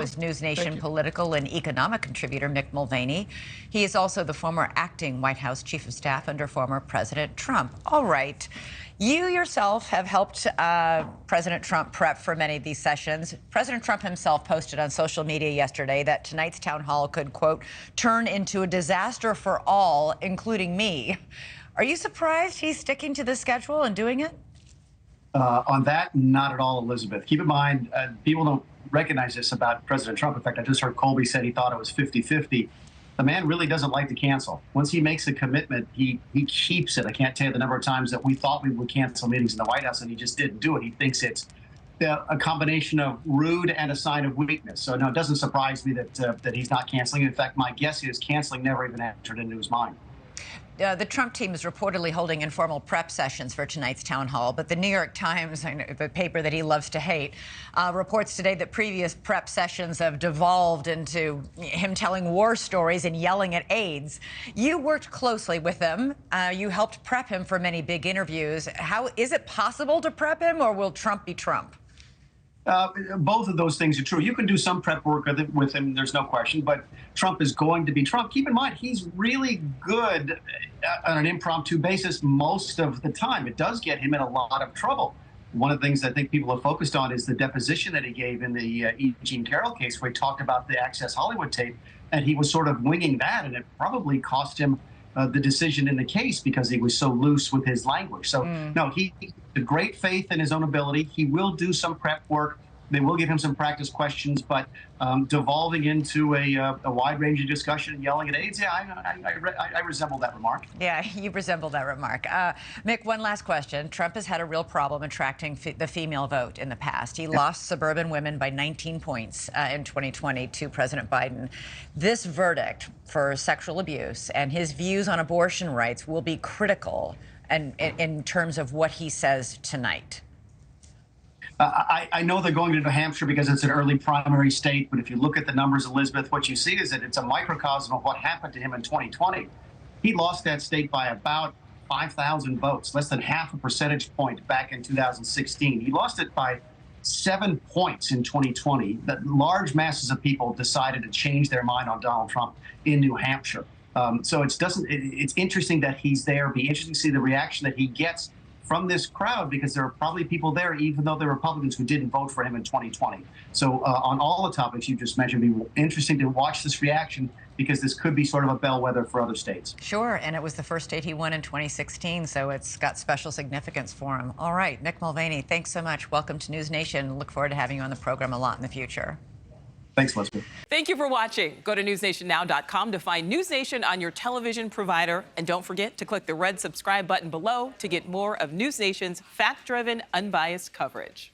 is NewsNation political and economic contributor Mick Mulvaney. He is also the former acting White House chief of staff under former President Trump. All right. You yourself have helped President Trump prep for many of these sessions. President Trump himself posted on social media yesterday that tonight's town hall could, quote, turn into a disaster for all, including me. Are you surprised he's sticking to the schedule and doing it? On that, not at all, Elizabeth. Keep in mind, people don't recognize this about President Trump. In fact, I just heard Colby said he thought it was 50-50. The man really doesn't like to cancel. Once he makes a commitment, he keeps it. I can't tell you the number of times that we thought we would cancel meetings in the White House, and he just didn't do it. He thinks it's a combination of rude and a sign of weakness. So, no, it doesn't surprise me that he's not canceling. In fact, my guess is canceling never even entered into his mind. The Trump team is reportedly holding informal prep sessions for tonight's town hall, but the New York Times, the paper that he loves to hate, reports today that previous prep sessions have devolved into him telling war stories and yelling at aides. You worked closely with him. You helped prep him for many big interviews. How is it possible to prep him, or will Trump be Trump? Both of those things are true. You can do some prep work with him, there's no question, but Trump is going to be Trump. Keep in mind, he's really good on an impromptu basis most of the time. It does get him in a lot of trouble. One of the things I think people have focused on is the deposition that he gave in the E. Jean Carroll case, where he talked about the Access Hollywood tape, and he was sort of winging that, and it probably cost him the decision in the case because he was so loose with his language. So, no, he has great faith in his own ability. He will do some prep work. They will give him some practice questions, but devolving into a wide range of discussion and yelling at aides, yeah, I resemble that remark. Yeah, you resemble that remark. Mick, one last question. Trump has had a real problem attracting the female vote in the past. He lost suburban women by 19 points in 2020 to President Biden. This verdict for sexual abuse and his views on abortion rights will be critical in terms of what he says tonight. I know they're going to New Hampshire because it's an early primary state, but if you look at the numbers, Elizabeth, what you see is that it's a microcosm of what happened to him in 2020. He lost that state by about 5,000 votes, less than half a percentage point back in 2016. He lost it by 7 points in 2020. That large masses of people decided to change their mind on Donald Trump in New Hampshire. So it's interesting that he's there. It'll be interesting to see the reaction that he gets from this crowd, because there are probably people there, even though they're Republicans, who didn't vote for him in 2020. So on all the topics you just mentioned, it'll be interesting to watch this reaction, because this could be sort of a bellwether for other states. Sure, and it was the first state he won in 2016, so it's got special significance for him. All right, Mick Mulvaney, thanks so much. Welcome to NewsNation. Look forward to having you on the program a lot in the future. Thanks, Elizabeth. Thank you for watching. Go to newsnationnow.com to find NewsNation on your television provider. And don't forget to click the red subscribe button below to get more of NewsNation's fact-driven, unbiased coverage.